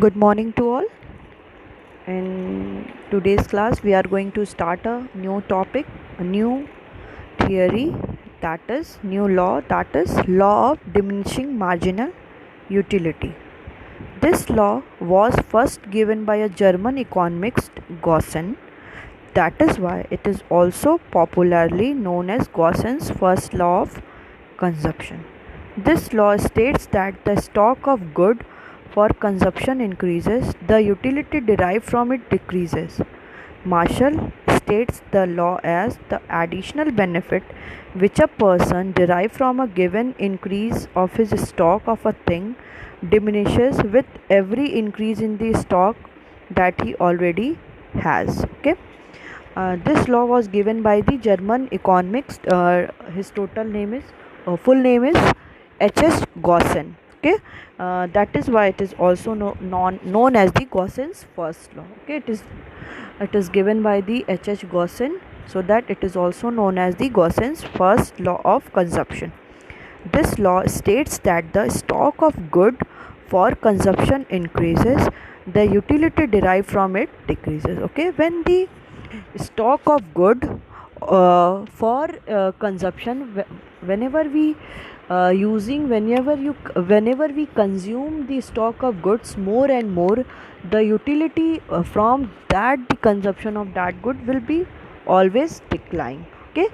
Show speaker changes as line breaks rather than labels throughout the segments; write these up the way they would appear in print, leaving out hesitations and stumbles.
Good morning to all. In today's class, we are going to start a new topic, a new theory, that is new law, that is law of diminishing marginal utility. This law was first given by a German economist Gaussen. That is why it is also popularly known as Gaussen's first law of consumption. This law states that the stock of good for consumption increases, the utility derived from it decreases. Marshall states the law as the additional benefit which a person derives from a given increase of his stock of a thing diminishes with every increase in the stock that he already has. Okay. This law was given by the German economist. His full name is H.S. Gaussen. Okay, that is why it is also known as the Gaussen's first law. Okay, it is given by the H.S. Gaussen, so that it is also known as the Gaussen's first law of consumption. This law states that the stock of good for consumption increases, the utility derived from it decreases. Okay, when the stock of good for consumption, whenever we whenever we consume the stock of goods more and more, the utility from that the consumption of that good will be always decline. Okay,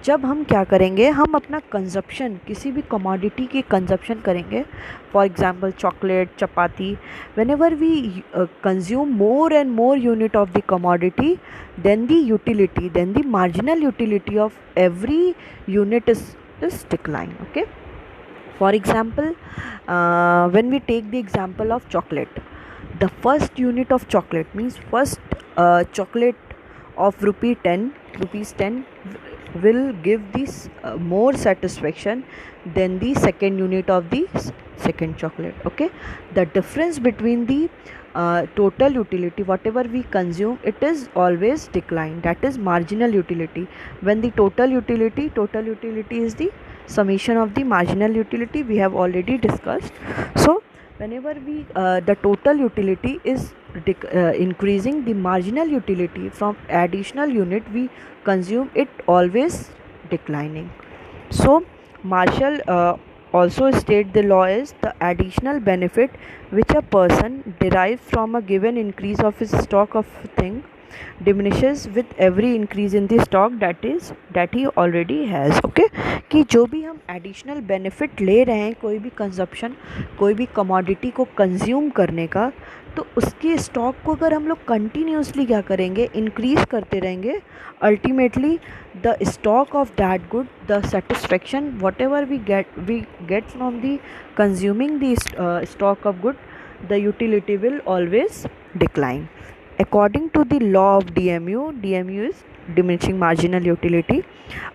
जब हम क्या करेंगे, हम अपना consumption किसी भी commodity की consumption करेंगे, for example chocolate, chapati, whenever we consume more and more unit of the commodity, then the marginal utility of every unit is decline. Okay, for example, when we take the example of chocolate, the first unit of chocolate means first chocolate of rupees 10 will give this more satisfaction than the second unit of the second chocolate. Okay, the difference between the total utility whatever we consume, it is always decline, that is marginal utility. When the total utility is the summation of the marginal utility, we have already discussed. So whenever we the total utility is increasing, the marginal utility from additional unit we consume, it always declining. So Marshall also state the law is the additional benefit which a person derives from a given increase of his stock of thing diminishes with every increase in the stock that he already has. Okay, कि जो भी हम additional benefit ले रहे हैं कोई भी consumption, कोई भी कमोडिटी को कंज्यूम करने का, तो उसके स्टॉक को अगर हम लोग कंटिन्यूसली क्या करेंगे, इंक्रीज करते रहेंगे, ultimately the stock of that good, the satisfaction whatever we get from the consuming the stock of good, the utility will always decline. According to the law of DMU is diminishing marginal utility.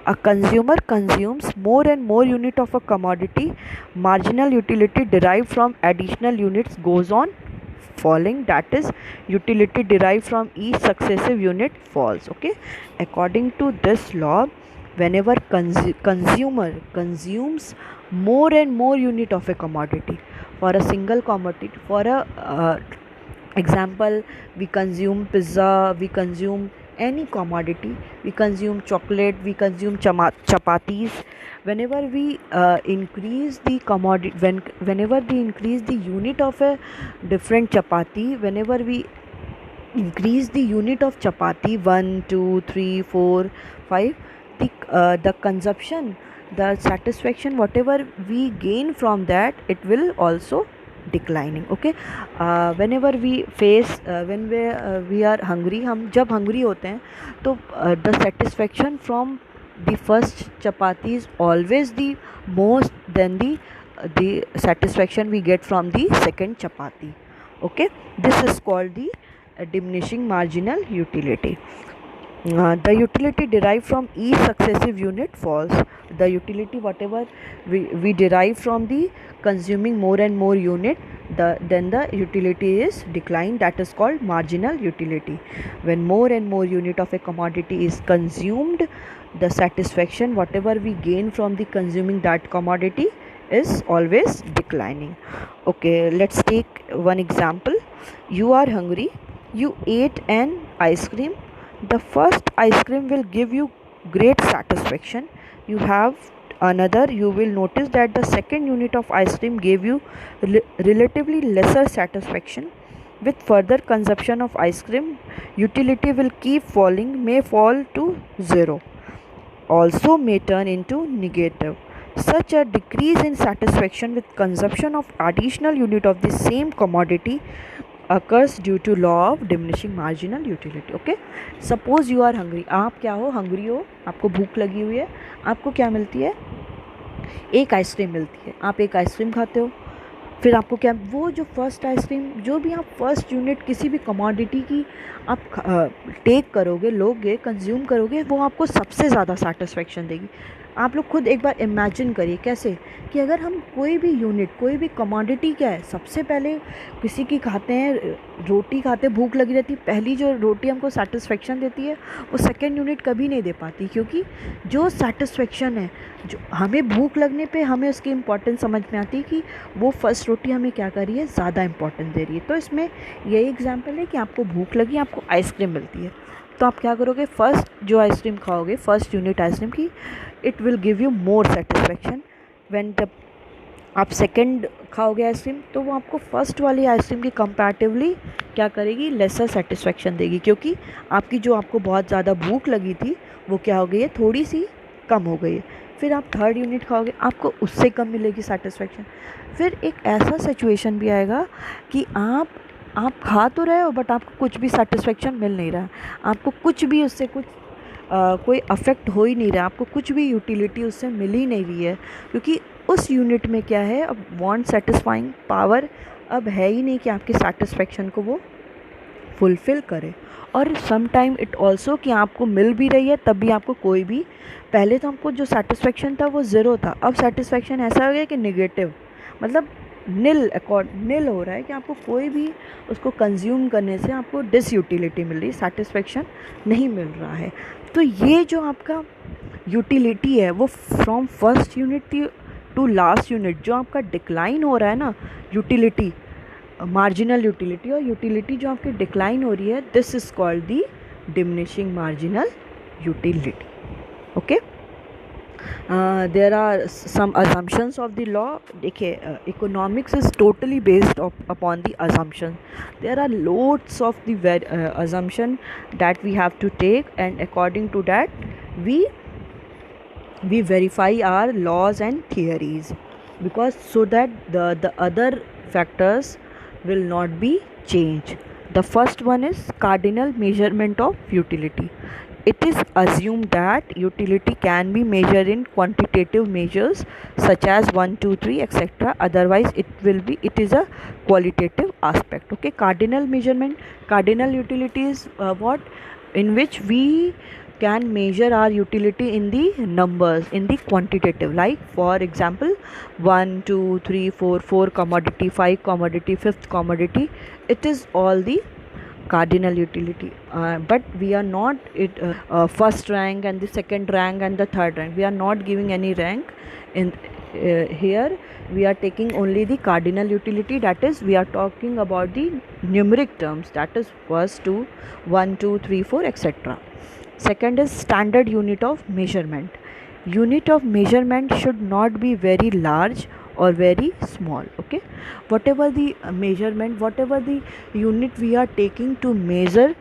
A consumer consumes more and more unit of a commodity, marginal utility derived from additional units goes on falling, that is utility derived from each successive unit falls. Okay, according to this law, whenever consumer consumes more and more unit of a commodity, for a single commodity, for a example, we consume pizza, we consume any commodity, we consume chocolate, we consume chapatis. Whenever we increase the commodity, whenever we increase the unit of a different chapati, whenever we increase the unit of chapati 1 2 3 4 5, the consumption, the satisfaction whatever we gain from that, it will also declining. Okay, whenever we face when we are hungry, हम जब hungry होते हैं तो the satisfaction from the first chapati is always the most than the satisfaction we get from the second chapati. Okay, this is called the diminishing marginal utility. The utility derived from each successive unit falls. The utility whatever we derive from the consuming more and more unit, then the utility is declined, that is called marginal utility. When more and more unit of a commodity is consumed, the satisfaction whatever we gain from the consuming that commodity is always declining. Okay, let's take one example. you are hungry, you ate an ice cream. The first ice cream will give you great satisfaction. You have another, you will notice that the second unit of ice cream gave you relatively lesser satisfaction. With further consumption of ice cream, utility will keep falling, may fall to zero, also may turn into negative. Such a decrease in satisfaction with consumption of additional unit of the same commodity occurs due to law of diminishing marginal utility. Okay, suppose you are hungry. आप क्या हो, hungry हो, आपको भूख लगी हुई है, आपको क्या मिलती है, एक आइसक्रीम मिलती है, आप एक आइसक्रीम खाते हो, फिर आपको क्या, वो जो फर्स्ट आइसक्रीम, जो भी आप फर्स्ट यूनिट किसी भी कमोडिटी की आप टेक करोगे, लोगे, कंज्यूम करोगे, वो आपको सबसे ज़्यादा सेटिस्फेक्शन देगी. आप लोग खुद एक बार इमेजिन करिए कैसे, कि अगर हम कोई भी यूनिट, कोई भी कमोडिटी, क्या है, सबसे पहले किसी की खाते हैं, रोटी खाते, भूख लगी रहती है, पहली जो रोटी हमको सेटिस्फेक्शन देती है वो सेकंड यूनिट कभी नहीं दे पाती, क्योंकि जो सेटिस्फेक्शन है, जो हमें भूख लगने पे हमें उसकी इम्पोर्टेंस समझ में आती है कि वो फर्स्ट रोटी हमें क्या कर रही है, ज़्यादा इंपॉर्टेंस दे रही है. तो इसमें यही एग्जांपल है कि आपको भूख लगी, आपको आइसक्रीम मिलती है, तो आप क्या करोगे, फर्स्ट जो आइसक्रीम खाओगे, फर्स्ट यूनिट आइसक्रीम की, it will give you more satisfaction. When जब आप सेकंड खाओगे आइसक्रीम, तो वो आपको फर्स्ट वाली आइसक्रीम की कंपैरेटिवली क्या करेगी, लेसर सेटिस्फेक्शन देगी, क्योंकि आपकी जो आपको बहुत ज़्यादा भूख लगी थी वो क्या हो गई है, थोड़ी सी कम हो गई है. फिर आप थर्ड यूनिट खाओगे, आपको उससे कम मिलेगी सेटिस्फेक्शन. फिर एक ऐसा सिचुएशन भी आएगा कि आप खा तो रहे हो, बट आपको कुछ भी सेटिस्फेक्शन मिल नहीं रहा, आपको कुछ भी उससे कुछ कोई अफेक्ट हो ही नहीं रहा, आपको कुछ भी यूटिलिटी उससे मिल ही नहीं रही है, क्योंकि उस यूनिट में क्या है, अब वांट सेटिस्फाइंग पावर अब है ही नहीं कि आपके सेटिस्फेक्शन को वो फुलफ़िल करे. और सम टाइम इट ऑल्सो कि आपको मिल भी रही है, तब भी आपको कोई भी, पहले तो हमको जो सेटिस्फेक्शन था वो ज़ीरो था, अब सेटिस्फेक्शन ऐसा हो गया कि नेगेटिव, मतलब निल हो रहा है, कि आपको कोई भी उसको कंज्यूम करने से आपको डिसयूटिलिटी मिल रही है, सेटिस्फेक्शन नहीं मिल रहा है. तो ये जो आपका यूटिलिटी है वो from first unit to last unit, जो आपका डिक्लाइन हो रहा है ना, यूटिलिटी, मार्जिनल यूटिलिटी, और यूटिलिटी जो आपकी डिक्लाइन हो रही है, this is called the diminishing marginal utility. Okay, there are some assumptions of the law. देखिए, economics is totally based upon the assumption. There are loads of the assumption that we have to take, and according to that we verify our laws and theories, because so that the other factors will not be changed. The first one is cardinal measurement of utility. It is assumed that utility can be measured in quantitative measures such as 1, 2, 3, etc. Otherwise, it is a qualitative aspect. Okay, cardinal measurement, cardinal utility is what, in which we can measure our utility in the numbers, in the quantitative. Like for example, 1, 2, 3, 4, 4 commodity, 5 commodity, 5th commodity. It is all the cardinal utility, but we are not first rank and the second rank and the third rank. We are not giving any rank in here. We are taking only the cardinal utility, that is we are talking about the numeric terms, that is first to 1, 2, 3, 4, etc. Second is standard unit of measurement. Unit of measurement should not be very large or very small. Okay, whatever the measurement, whatever the unit we are taking to measure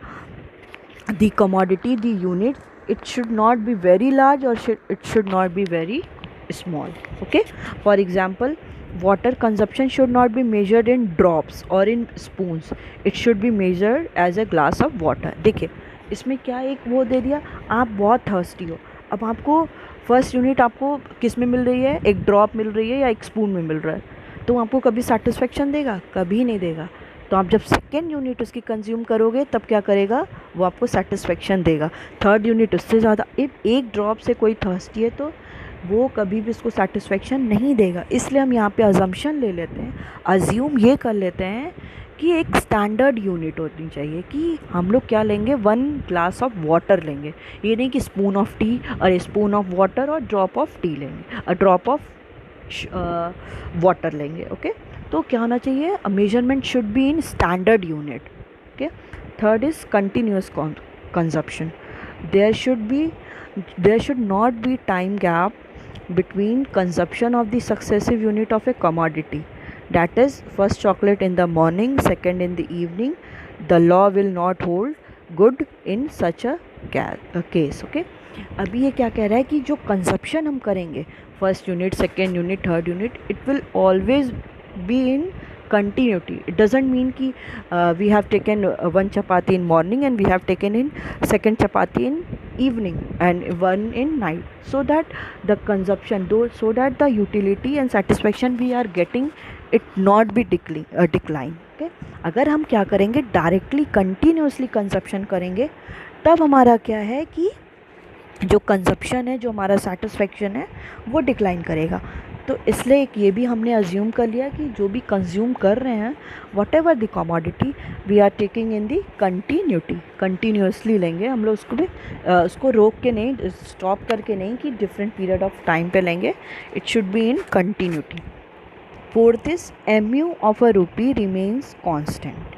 the commodity, the unit, it should not be very large or it should not be very small. Okay, for example, water consumption should not be measured in drops or in spoons, it should be measured as a glass of water. देखिए, इसमें क्या एक वो दे दिया, आप बहुत thirsty हो, अब आपको फर्स्ट यूनिट आपको किस में मिल रही है, एक ड्रॉप मिल रही है या एक स्पून में मिल रहा है, तो आपको कभी सेटिस्फेक्शन देगा, कभी नहीं देगा. तो आप जब सेकेंड यूनिट उसकी कंज्यूम करोगे तब क्या करेगा, वो आपको सेटिस्फेक्शन देगा. थर्ड यूनिट उससे ज़्यादा, एक ड्रॉप से कोई थर्स्टी है तो वो कभी भी उसको सेटिस्फेक्शन नहीं देगा. इसलिए हम यहाँ पे अजम्पशन ले लेते हैं, अज्यूम ये कर लेते हैं कि एक स्टैंडर्ड यूनिट होनी चाहिए, कि हम लोग क्या लेंगे, 1 ग्लास ऑफ वाटर लेंगे, ये नहीं कि स्पून ऑफ टी और स्पून ऑफ वाटर और ड्रॉप ऑफ टी लेंगे, ड्रॉप ऑफ वाटर लेंगे. ओके, तो क्या होना चाहिए, measurement should be in standard unit. Okay. Third is continuous consumption. There should not be time gap between consumption of the successive unit of a commodity, that is first chocolate in the morning, second in the evening. The law will not hold good in such a case. Okay. अभी ये क्या कह रहा है कि जो consumption हम करेंगे, first unit, second unit, third unit, it will always be in continuity. It doesn't mean ki we have taken one chapati in morning and we have taken in second chapati in evening and one in night, so that the consumption so that the utility and satisfaction we are getting it not be decline. Okay. अगर हम क्या करेंगे, directly continuously consumption करेंगे, तब हमारा क्या है कि जो कंजप्शन है, जो हमारा सेटिस्फेक्शन है, वो डिक्लाइन करेगा. तो इसलिए ये भी हमने अज्यूम कर लिया कि जो भी कंज्यूम कर रहे हैं, whatever the commodity, we are taking in the continuity, continuously लेंगे हम लोग उसको भी, उसको रोक के नहीं, स्टॉप करके नहीं कि डिफरेंट पीरियड ऑफ टाइम पे लेंगे. It should be in continuity. Fourth is MU of a rupee remains constant.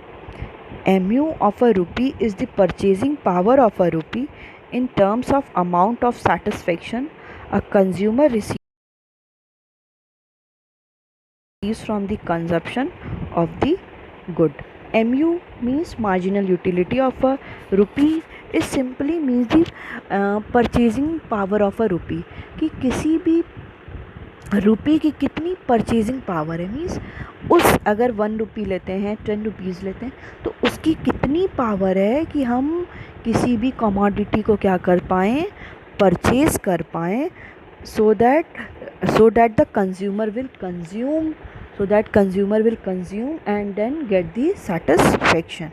MU of a rupee is the purchasing power of a rupee in terms of amount of satisfaction a consumer receives from the consumption of the good. MU means marginal utility of a rupee is simply means the purchasing power of a rupee, कि किसी भी रुपये की कितनी purchasing power है, means उस अगर 1 रुपी लेते हैं, 10 रुपीज़ लेते हैं, तो उसकी कितनी पावर है कि हम किसी भी कमोडिटी को क्या कर पाएँ, परचेज कर पाएँ, so that the consumer will consume, and then get the satisfaction.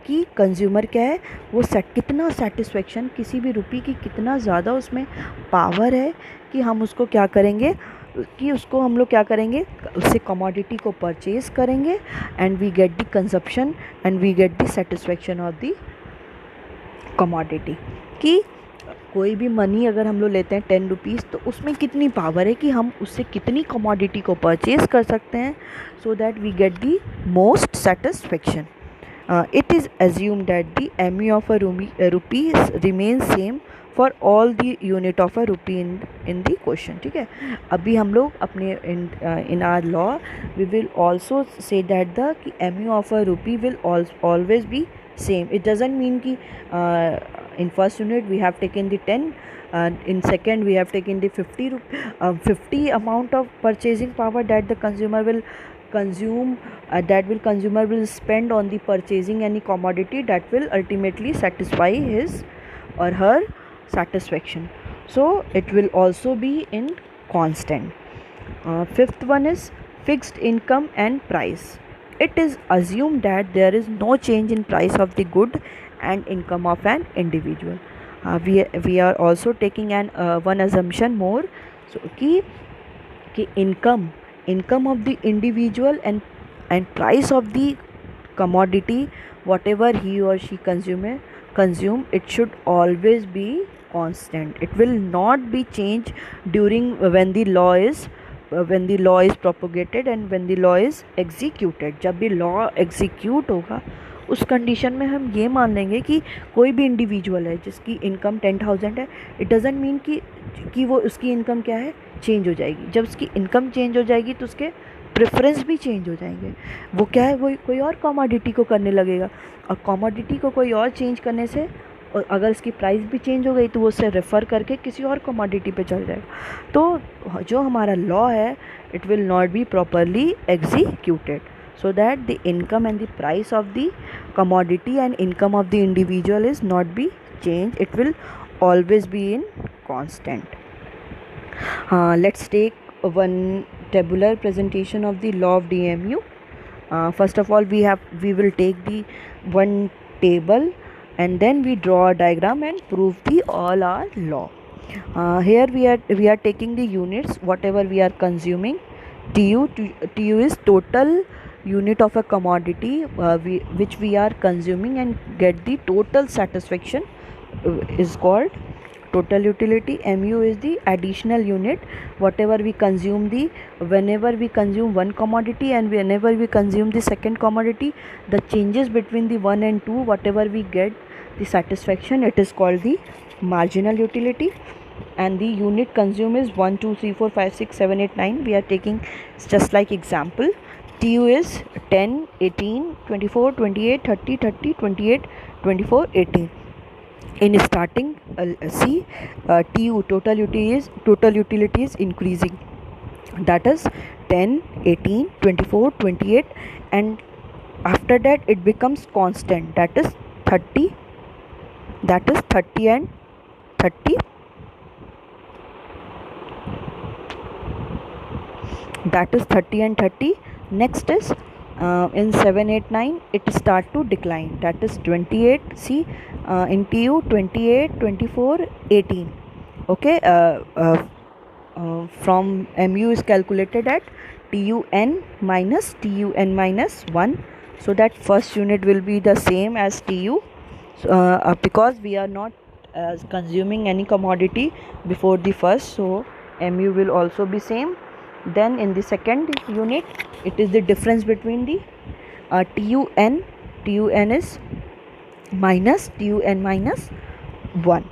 कि कंज्यूमर क्या है, वो कितना सेटिस्फेक्शन, किसी भी रुपये की कितना ज़्यादा उसमें पावर है कि हम उसको क्या करेंगे, कि उसको हम लोग क्या करेंगे, उससे कमोडिटी को परचेज करेंगे, and we get the consumption and we get the satisfaction of the commodity. कि कोई भी मनी अगर हम लोग लेते हैं 10 रुपीज़, तो उसमें कितनी पावर है कि हम उससे कितनी कमोडिटी को परचेज कर सकते हैं, so that we get the most satisfaction. It is assumed that the MU of a rupee remains same for all the unit of a rupee in the question. ठीक है. अभी हम लोग अपने in our law we will also say that the MU of a rupee will always be same. It doesn't mean कि in first unit we have taken the 10, in second we have taken the 50 amount of purchasing power that the consumer will consume, consumer will spend on the purchasing any commodity that will ultimately satisfy his or her satisfaction. So it will also be in constant. Fifth one is fixed income and price. It is assumed that there is no change in price of the good and income of an individual. We are also taking an one assumption more, so कि income of the individual and price of the commodity, whatever he or she consume, it should always be constant. It will not be changed during when the law is propagated and when the law is executed. जब भी law execute होगा, उस condition में हम ये मान लेंगे कि कोई भी इंडिविजुअल है जिसकी इनकम 10,000 है, इट डजेंट मीन कि वो उसकी इनकम क्या है, चेंज हो जाएगी. जब उसकी इनकम चेंज हो जाएगी तो उसके प्रेफरेंस भी चेंज हो जाएंगे. वो क्या है, वो कोई और कमोडिटी को करने लगेगा, और कमोडिटी को कोई और चेंज करने से, और अगर इसकी प्राइस भी चेंज हो गई तो वो उससे रेफ़र करके किसी और कमोडिटी पे चल जाएगा. तो जो हमारा लॉ है, it will not be properly executed, so that the income and the price of the commodity and income of the individual is not be changed. It will always be in constant. Let's take one tabular presentation of the law of DMU. First of all, we will take the one table and then we draw a diagram and prove the all our law. Here we are taking the units, whatever we are consuming. TU is total unit of a commodity which we are consuming and get the total satisfaction is called total utility. Mu is the additional unit, whatever we consume whenever we consume one commodity and whenever we consume the second commodity, the changes between the 1 and 2, whatever we get the satisfaction, it is called the marginal utility. And the unit consumed is 1 2 3 4 5 6 7 8 9. We are taking just like example. TU is 10 18 24 28 30 30 28 24 18. In starting, see, TU total utility is increasing, that is 10 18 24 28, and after that it becomes constant, that is 30 and 30, that is 30 and 30. Next is in 7 8 9 it start to decline, that is 28. See, in TU 28 24 18. Okay, from mu is calculated at TUN minus 1, so that first unit will be the same as TU, because we are not consuming any commodity before the first, so mu will also be same. Then in the second unit, it is the difference between the TUN is TUN minus 1,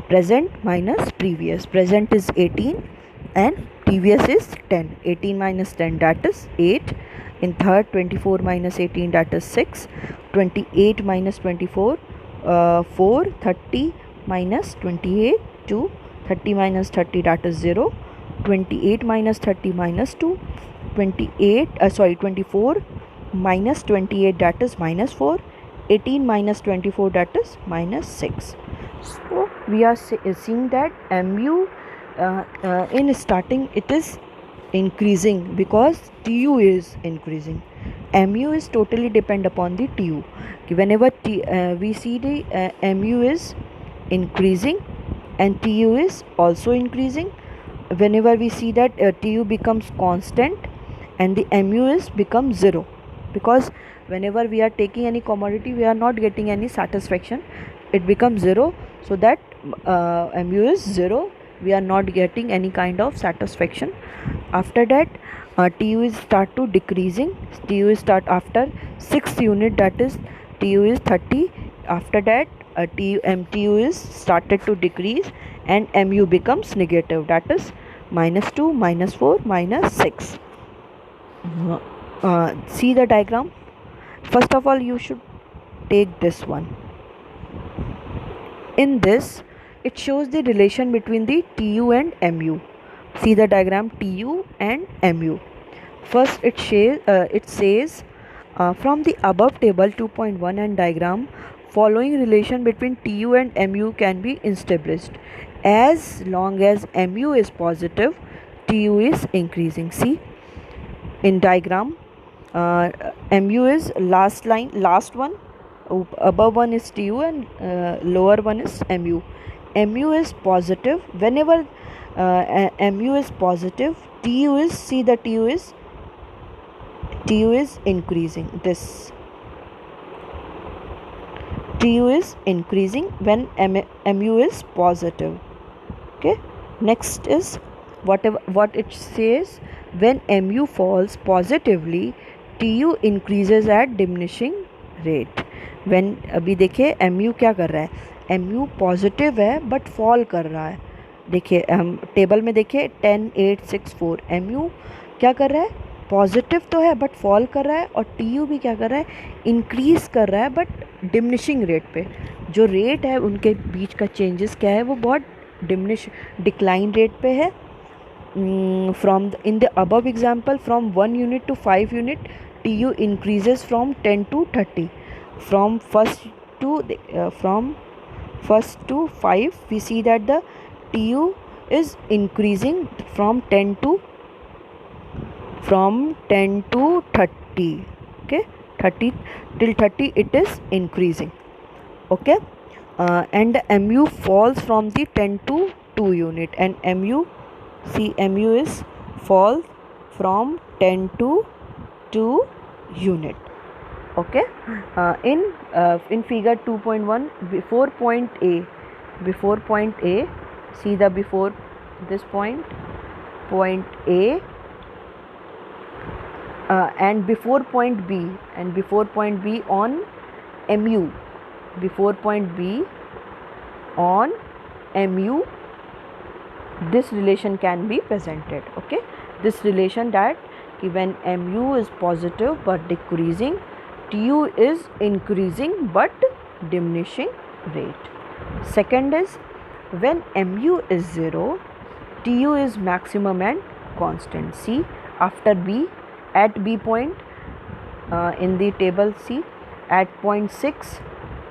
present minus previous. Present is 18 and previous is 10. 18 minus 10, that is 8. In third, 24 minus 18, that is 6. 28 minus 24, 4. 30 minus 28, 2. 30 minus 30, that is 0. 28 minus 30 minus 2. 24 minus 28, that is minus 4. 18 minus 24, that is minus 6. So we are seeing that mu in starting it is increasing because TU is increasing. Mu is totally depend upon the TU. Whenever we see the mu is increasing and TU is also increasing, whenever we see that TU becomes constant and the mu is becomes 0, because whenever we are taking any commodity we are not getting any satisfaction, it becomes 0, so that mu is 0, we are not getting any kind of satisfaction. After that TU is start to decreasing. TU is start after 6th unit, that is TU is 30. After that MTU is started to decrease and mu becomes negative, that is minus 2 minus 4 minus 6. See the diagram. First of all, you should take this one. In this, it shows the relation between the TU and mu. See the diagram, TU and mu. First, it says from the above table 2.1 and diagram, following relation between TU and mu can be established. As long as mu is positive, TU is increasing. See, in diagram, mu is last one, above one is TU and lower one is mu. Mu is positive. Whenever mu is positive, TU is, see the TU is increasing. This TU is increasing when mu is positive. Okay, next is what it says, when mu falls positively, TU increases at diminishing rate. When अभी देखिए mu क्या कर रहा है, mu positive है but fall कर रहा है. देखिए हम टेबल में देखिए 10 8 6 4, mu क्या कर रहा है, पॉजिटिव तो है बट फॉल कर रहा है, और TU भी क्या कर रहा है, इंक्रीज़ कर रहा है बट डिमिनिशिंग रेट पे. जो रेट है उनके बीच का चेंजेस क्या है, वो बहुत डिक्लाइन रेट पे है. From in the above example, from 1 unit to 5 unit, TU increases from 10 to 30. From first to 5, we see that the TU is increasing from 10 to 30. Okay, 30 till 30 it is increasing. Okay, and mu falls from the 10 to 2 unit, and mu is fall from 10 to 2 unit. Okay, in figure 2.1, 4.a, before point A, see the before this point A, and before point B, on mu, before point B on mu, this relation can be presented. Okay, this relation that when mu is positive but decreasing, tu is increasing but diminishing rate. Second is when mu is 0, tu is maximum and constant. See, after B, at B point, in the table C, at point 6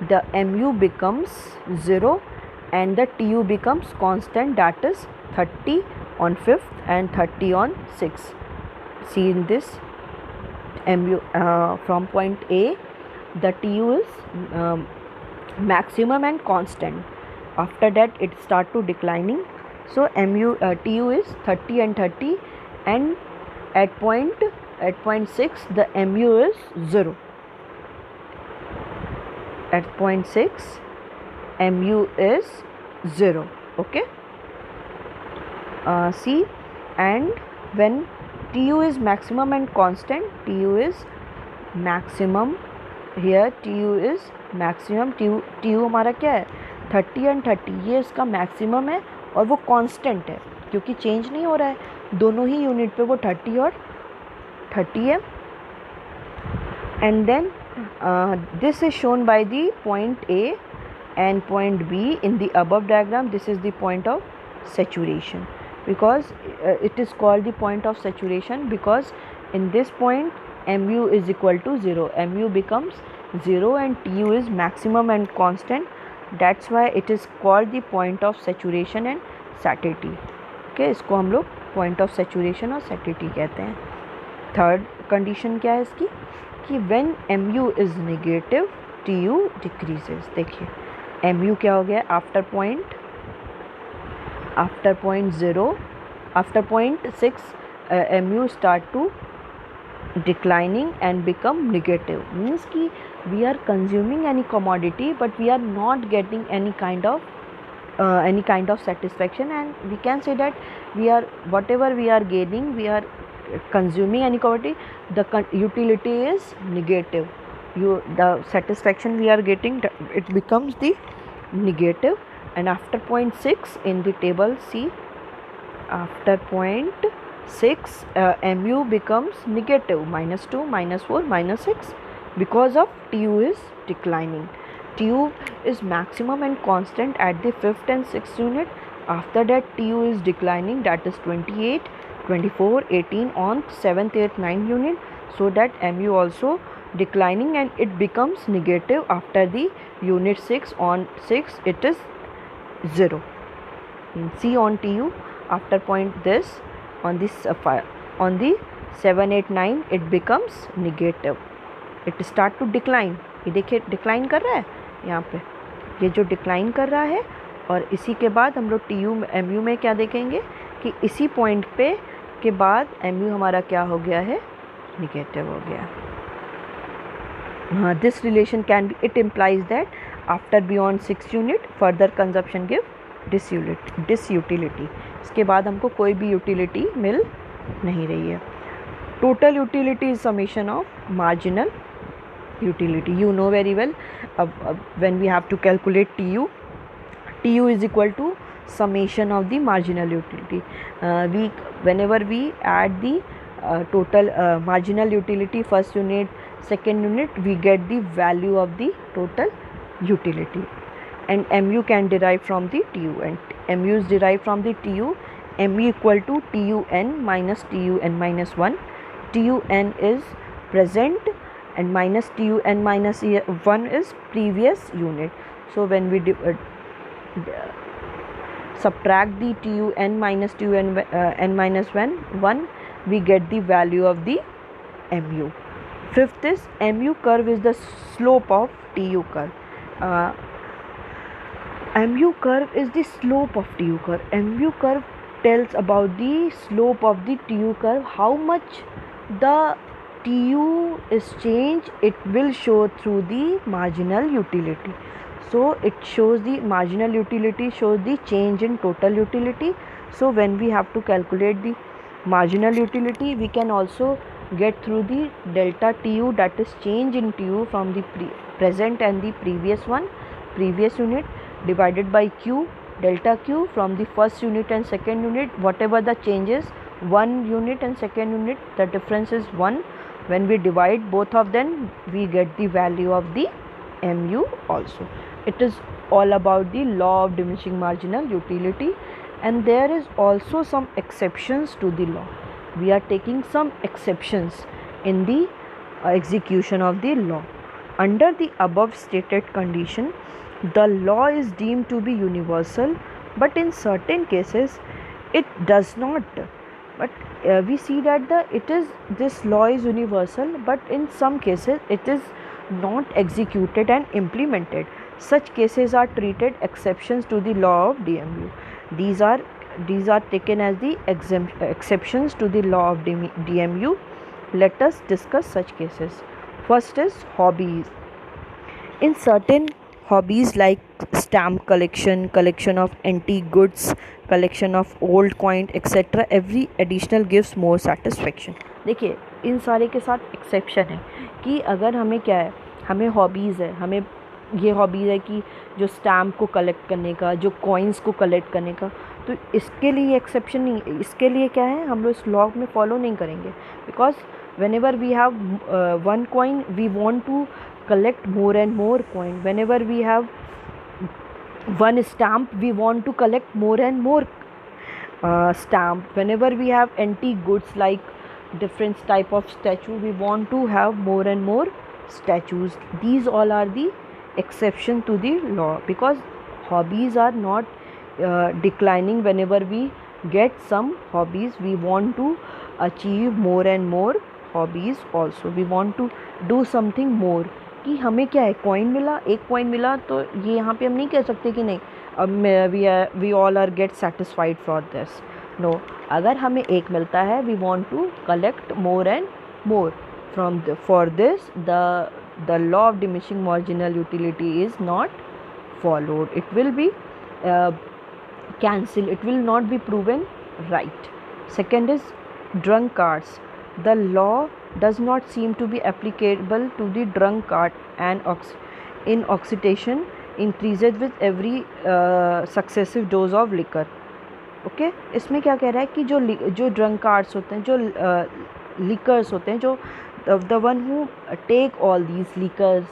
the mu becomes 0 and the tu becomes constant, that is 30 on 5th and 30 on 6th. See in this mu, from point A the tu is maximum and constant. After that it start to declining, so tu is 30 and 30, and at point 6 the mu is 0. At point 6 mu is 0. Okay, see, and when tu is maximum and constant, tu is maximum, here tu is maximum, tu हमारा क्या है 30 and 30, ये इसका maximum है और वो constant है क्योंकि चेंज नहीं हो रहा है, दोनों ही यूनिट पे वो 30 और 30 है. And then this is shown by the point A and point B in the above diagram. This is the point of saturation, because it is called the point of saturation because in this point mu is equal to 0, mu becomes 0 and tu is maximum and constant. That's why it is called the point of saturation and satiety. Okay, इसको हम लोग point of saturation और satiety कहते हैं. Third condition क्या है इसकी कि when mu is negative tu decreases. देखिए mu क्या हो गया after point 0, after point 6 mu start to declining and become negative, means कि we are consuming any commodity but we are not getting any kind of satisfaction, and we can say that we are, whatever we are gaining, we are consuming any commodity, the utility is negative, the satisfaction we are getting, it becomes the negative. And after point 6 in the table C, after point 6 mu becomes negative, -2, -4, -6, because of tu is declining. Tu is maximum and constant at the 5th and 6th unit. After that tu is declining, that is 28, 24, 18 on 7th, 8th, 9th unit, so that mu also declining and it becomes negative after the unit 6. On 6 it is 0. See on tu after point this, on this on the 7, 8, 9 it becomes negative, it start to decline. ये देखिए decline कर रहा है, यहाँ पे ये जो decline कर रहा है, और इसी के बाद हम लोग mu में क्या देखेंगे कि इसी पॉइंट पे के बाद mu हमारा क्या हो गया है, निगेटिव हो गया. This relation can be, it implies that after beyond 6 unit further consumption give disutility. इसके बाद हमको कोई भी यूटिलिटी मिल नहीं रही है. Total utility is summation of marginal utility. You know very well when we have to calculate tu is equal to summation of the marginal utility. Whenever we add the total marginal utility, first unit, second unit, we get the value of the total utility, and mu can derive from the tu, and mu is derived from the tu. mu equal to tun minus 1. Tun is present and minus tun minus 1 is previous unit. So when we subtract the tun minus n minus 1, we get the value of the mu. Fifth is mu curve is the slope of tu curve. Mu curve is the slope of tu curve. Mu curve tells about the slope of the tu curve, how much the tu is changed, it will show through the marginal utility. So it shows the marginal utility shows the change in total utility. So when we have to calculate the marginal utility, we can also get through the delta TU, that is change in TU from the present and the previous unit, divided by Q, delta Q from the first unit and second unit, whatever the changes, one unit and second unit, the difference is 1. When we divide both of them, we get the value of the MU also. It is all about the law of diminishing marginal utility, and there is also some exceptions to the law. We are taking some exceptions in the execution of the law. Under the above stated condition, the law is deemed to be universal, but in certain cases it does not. But we see that this law is universal, but in some cases it is not executed and implemented. Such cases are treated exceptions to the law of DMU. These are taken as the exceptions to the law of DMU. Let us discuss such cases. First is hobbies. In certain hobbies like stamp collection of antique goods, collection of old coin, etc., every additional gives more satisfaction. देखिए इन सारे के साथ exception है कि अगर हमें क्या है, हमें हॉबीज़ है, हमें ये हॉबीज़ है कि जो स्टैम्प को कलेक्ट करने का, जो कॉइन्स को कलेक्ट करने का, तो इसके लिए एक्सेप्शन नहीं, इसके लिए क्या है, हम लोग इस लॉ में फॉलो नहीं करेंगे. Because whenever we have one coin, we want to collect more and more coin. Whenever we have one stamp, we want to collect more and more stamp. Whenever we have antique goods like different type of statue, we want to have more and more statues. These all are the exception to the law, because hobbies are not declining. Whenever we get some hobbies, we want to achieve more and more hobbies also. We want to do something more. कि हमें क्या है, coin मिला, एक coin मिला, तो ये यहाँ पे हम नहीं कह सकते कि नहीं अब we all are get satisfied for this. No, अगर हमें एक मिलता है, we want to collect more and more from for this the law of diminishing marginal utility is not followed. It will be cancelled. It will not be proven right. Second is drunkards. The law does not seem to be applicable to the drunkard, and intoxication increases with every successive dose of liquor. Okay इसमें क्या कह रहा है कि जो ड्रंकार्ड्स होते हैं, जो लिकर्स होते हैं, जो the one who take all these liquors,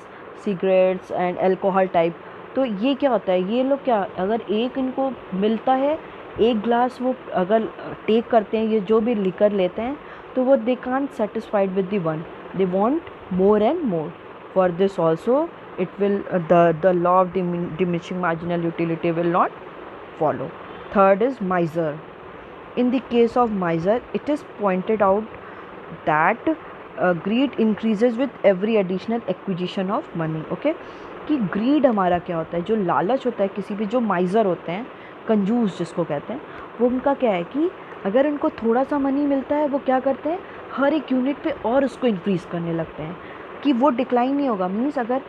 cigarettes and alcohol type, तो ये क्या होता है, ये लोग क्या, अगर एक इनको मिलता है, एक ग्लास वो अगर टेक करते हैं, ये जो भी लिकर लेते हैं, तो वो they can't satisfied with the one, they want more and more. For this also it will the law of diminishing marginal utility will not follow. Third is miser. In the case of miser, it is pointed out that greed increases with every additional acquisition of money. Okay, कि greed हमारा क्या होता है, जो लालच होता है किसी भी, जो miser होते हैं, कंजूस जिसको कहते हैं, वो उनका क्या है कि अगर उनको थोड़ा सा मनी मिलता है, वो क्या करते हैं, हर एक यूनिट पे और उसको इंक्रीज़ करने लगते हैं कि वो डिक्लाइन नहीं होगा. मीन्स अगर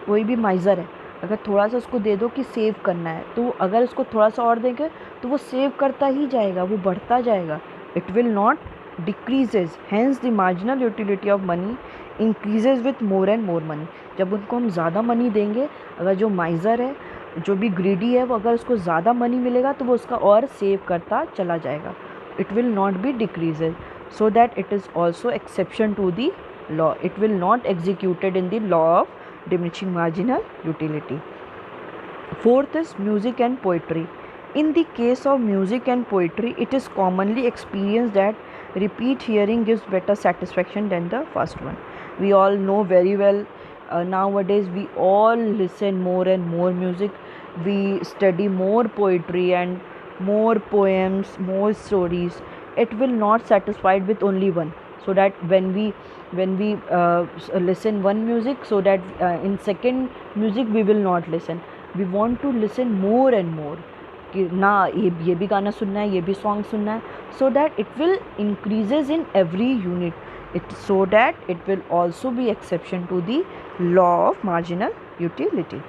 कोई भी माइज़र है, अगर थोड़ा सा उसको दे दो कि सेव करना है, तो अगर उसको थोड़ा सा और देंगे तो वो सेव करता ही जाएगा, वो बढ़ता जाएगा. It will not decreases. Hence the marginal utility of money increases with more and more money. जब उनको हम ज़्यादा मनी देंगे, अगर जो माइज़र है, जो भी ग्रीडी है, वो अगर उसको ज़्यादा मनी मिलेगा तो वो उसका और सेव करता चला जाएगा. It will not be decreases. So that it is also exception to the law. It will not executed in the law of diminishing marginal utility. Fourth is music and poetry. In the case of music and poetry, it is commonly experienced that repeat hearing gives better satisfaction than the first one. We all know very well, nowadays we all listen more and more music, we study more poetry and more poems, more stories. It will not satisfied with only one. So that when we listen one music, so that in second music we will not listen. We want to listen more and more कि ना ये भी गाना सुनना है, ये भी song सुनना है, so that it will increases in every unit. It so that it will also be exception to the law of marginal utility.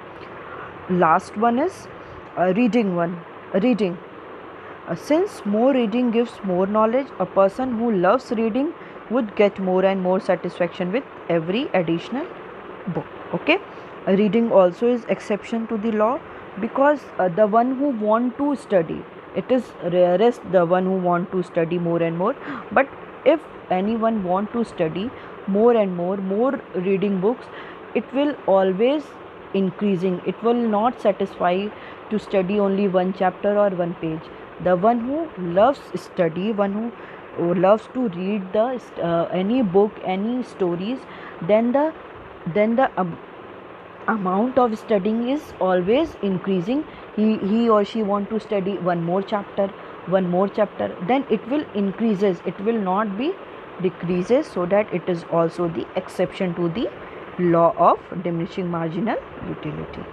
last one is reading. Since more reading gives more knowledge, a person who loves reading would get more and more satisfaction with every additional book. Okay, reading also is exception to the law, because the one who want to study, it is rarest the one who want to study more and more. But if anyone want to study more and more reading books, it will always increasing. It will not satisfy to study only one chapter or one page. The one who loves study, one who loves to read the any book, any stories, then the amount of studying is always increasing. He or she want to study one more chapter, then it will increases, it will not be decreases. So that it is also the exception to the law of diminishing marginal utility.